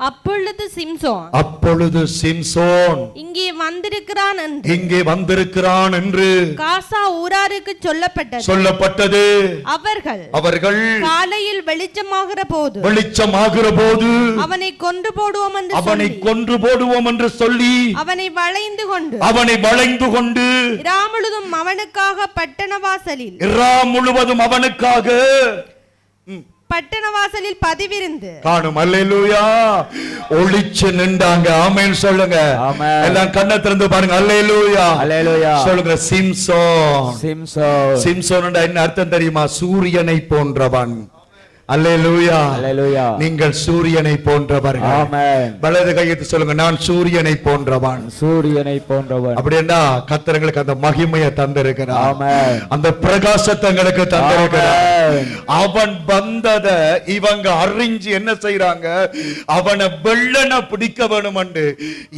அப்பொழுது சிம்சோன் இங்கே வந்திருக்கிறான் என்று காசா ஊராருக்கு சொல்லப்பட்டது. அவர்கள் காலையில் வெளிச்சமாகிற போது அவனை கொன்று போடுவோம் என்று சொல்லி அவனை வளைந்து கொண்டு இரா முழுவதும் அவனுக்காக பட்டண வாசலில் பதிவிருந்து காணும். அல்லேலூயா. ஒளிச்சு நின்றாங்க. ஆமென் சொல்லுங்க. எல்லாம் கண்ணை திறந்து பாருங்க. அல்லேலூயா. சொல்லுங்க. சிம்சோன் என்ன அர்த்தம் தெரியுமா? சூரியனை போன்றவன். அல்லேலூயா. நீங்கள் சூரியனை போன்றவர்கள். ஆமென். வலது கையை சொல்லுங்க. நான் சூரியனை போன்றவன். அப்படின்னா கர்த்தருக்கு அந்த மகிமையை தந்திருக்கிறார். ஆமென். அந்த பிரகாசத்தை உங்களுக்கு தந்திருக்கிறார். அவன் வந்தத இவங்க அறிஞ்சு என்ன செய்றாங்க? அவனை வெள்ளன பிடிக்க வேணும் என்று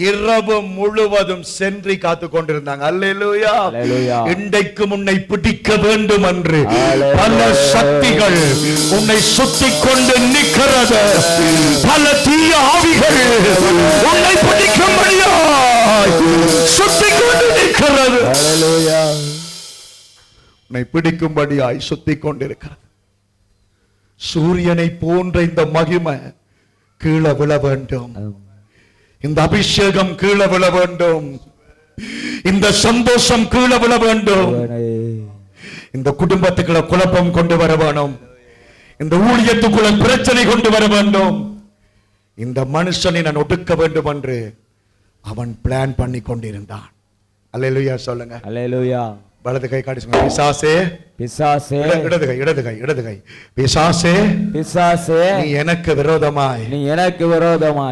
இரவு முழுவதும் சென்றி காத்து கொண்டிருந்தாங்க. அல்லேலூயா. இன்றைக்கு உன்னை பிடிக்க வேண்டும் என்று பல சக்திகள் உன்னை சுத்திக் கொண்டு நிற்கிறது. பல தீய ஆவிகள் உன்னை பிடிக்கும்படியாய் சுத்திக் கொண்டு நிற்கிறது. உன்னை பிடிக்கும்படியாய் சுத்திக் கொண்டிருக்கிறது. சூரியனை போன்ற இந்த மகிமை கீழே விழ வேண்டும். இந்த அபிஷேகம் கீழே விழ வேண்டும். இந்த சந்தோஷம் கீழே விழ வேண்டும். இந்த குடும்பத்துக்குள்ள குழப்பம் கொண்டு வர வேணும். இந்த ஊழியத்துக்குள்ள பிரச்சனை கொண்டு வர வேண்டும். இந்த மனுஷனை நான் ஒடுக்க வேண்டும் என்று அவன் பிளான் பண்ணி கொண்டிருந்தான். அல்லேலூயா சொல்லுங்க. அல்லேலூயா. வலது கை காட்டி சொல்லுங்க. பிசாசே. இடது கை. பிசாசே நீ எனக்கு விரோதமாய்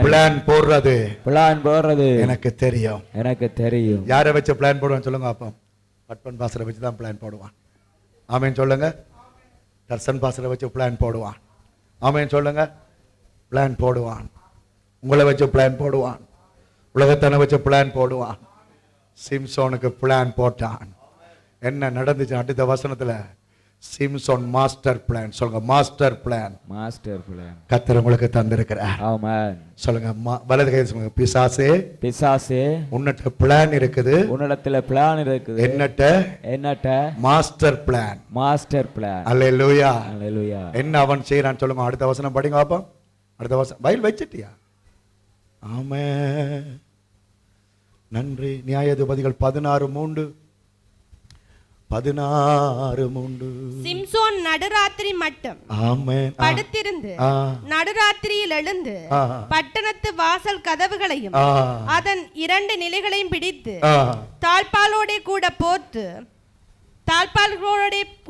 பிளான் போடுறது எனக்கு தெரியும். யாரை வச்சு பிளான் போடுவான் சொல்லுங்க. அப்போ பட்பன் பாசரை வச்சு தான் பிளான் போடுவான். ஆமென் சொல்லுங்க. தர்சன் பாசரை வச்சு பிளான் போடுவான். ஆமென் சொல்லுங்க. பிளான் போடுவான். உங்களை வச்சு பிளான் போடுவான். உலகத்தனை வச்சு பிளான் போடுவான். சிம்சோனுக்கு பிளான் போட்டான். என்ன நடந்துச்சு? அடுத்த வசனத்துல சிம்சோன் மாஸ்டர் பிளான். சொல்லுங்க. மாஸ்டர் பிளான் கர்த்தர் உங்களுக்கு தந்திருக்கிறார். ஆமென் சொல்லுங்க. வலது கை சொல்லுங்க. பிசாசே உன்னட்ட பிளான் இருக்குது. என்னட்ட மாஸ்டர் பிளான். அல்லேலூயா. என்ன அவன் செய்யறான் சொல்லுங்க. அடுத்த வசனம் படிங்க பாப்போம். அடுத்த வசனம் பைபிள் வச்சிட்டியா? ஆமென். நன்றி. நியாயாதிபதிகள் 16:3. சிம்சோன் நடுராத்திரி மட்டும் படுத்திருந்து நடுராத்திரியில் எழுந்து பட்டணத்து வாசல் கதவுகளையும் அதன் 2 நிலைகளையும் பிடித்து தாழ்பாலோட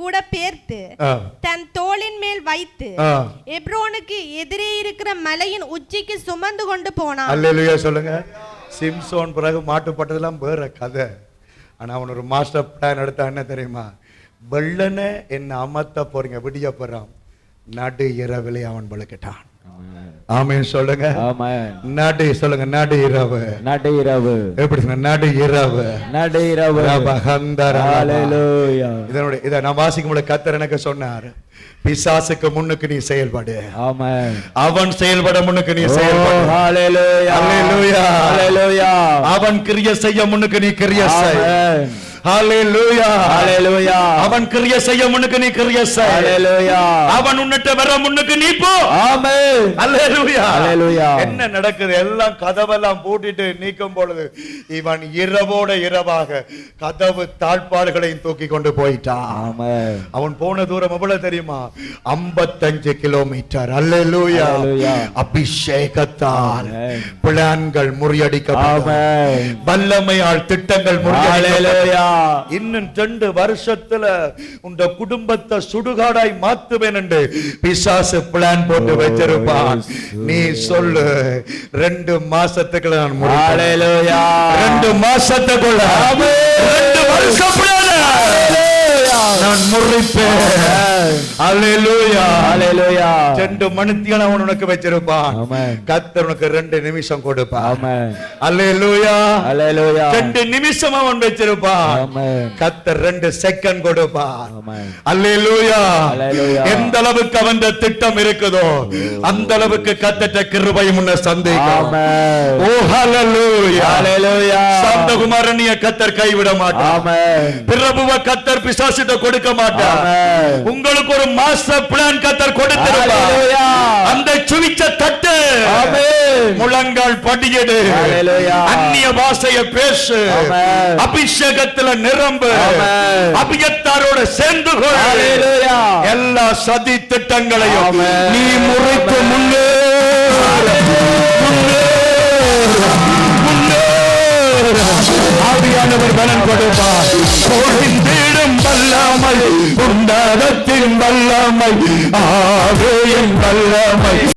கூட பேர்த்து தன் தோளின் மேல் வைத்து எப்ரோனுக்கு எதிரே இருக்கிற மலையின் உச்சிக்கு சுமந்து கொண்டு போனான். அல்லேலூயா சொல்லுங்க. சிம்சோன் பிறகு மாட்டுப்பட்டதெல்லாம் வேற கதை. ஆனா அவன் ஒரு மாஸ்டர் பிளான் எடுத்தா என்ன தெரியுமா? வெள்ளனை என்ன அமர்த்த போறீங்க, விடிய போறான். நடு இரவிலே அவன் விளக்கிட்டான். ஆமென் சொல்லுங்க. நடு சொல்லுங்க. நடு இரவு. எப்படி நடு இரவு. இதை நான் வாசிக்கும் போது கர்த்தர் எனக்கு சொன்னார், பிசாசுக்கு முன்னுக்கு நீ செயல்படு. அவன் செயல்பட முன்னுக்கு நீ செயல்படு. அவன் கிரியை செய்ய முன்னுக்கு நீ கிரியை செய். அவன் கிரியை செய்ய முன்னுக்கு நீ கிரியை செய். அவன் உன்னிட்ட வர முன்னுக்கு நீ போ. என்ன நடக்குது? எல்லாம் கதவெல்லாம் பூட்டிட்டு நீக்கும் பொழுது இவன் இரவோட இரவாக கதவு தாழ்பாடுகளையும் தூக்கி கொண்டு போயிட்டான். அவன் போன தூரம் எவ்வளவு தெரியுமா? 55 கிலோமீட்டர். அல்லேலூயா. அபிஷேகத்தால் பிளான்கள் முறியடிக்கப்படும். வல்லமையால் திட்டங்கள் முறியடிக்கப்படும். இன்னும் 2 வருஷத்துல உங்க குடும்பத்தை சுடுகாடாய் மாத்துவேன் என்று பிசாசு பிளான் போட்டு வச்சிருப்பான். நீ சொல்லு, 2 மாசத்துக்குள்ள நான் முடிப்பேன். 2 மாசத்துக்குள்ள 2 வருஷம் நான் முறிப்பேன். அல்லேலூயா ஹalleluya 2 மணித்தியால அவன் உனக்கு வச்சிருப்பான். ஆமென். கர்த்தர் உனக்கு 2 நிமிஷம் கொடுப்பான். ஆமென். அல்லேலூயா ஹalleluya 2 நிமிஷம் அவன் வச்சிருப்பான். ஆமென். கர்த்தர் 2 செகண்ட் கொடுப்பான். ஆமென். அல்லேலூயா ஹalleluya எந்த அளவுக்கு அவன் திட்டம் இருக்குதோ அந்த அளவுக்கு கர்த்தர் கிருபை முன்ன சந்திக்கும். ஆமென். ஓ ஹalleluya ஹalleluya சாந்தகுமாரனிய கர்த்தர் கைவிட மாட்டார். ஆமென். பிரபுவ கர்த்தர் பிசாசிட்ட கொடுக்க மாட்டார். ஆமென். உங்களுக்கு ஒரு மாஸ்டர் பிளான் கர்த்தர் கொடுத்திருப்பார். ஹalleluya அந்த சுவிச்ச தட்டு. ஆமென். முழங்கால் படியடு. ஹalleluya அந்நிய பாஷையை பேசு. ஆமென். அபிஷேகத்துல நிரம்பு. ஆமென். அபியத்தாரோட சேர்ந்து கொள். ஹalleluya எல்லா சதி திட்டங்களையும் ஆமென். நீ முறித்து முன்னே ஆவியானவர் பலன் கொடுப்பார். பொழிந்திடும் வல்லமை உன்னதத்தின் வல்லமை ஆவியின் வல்லமை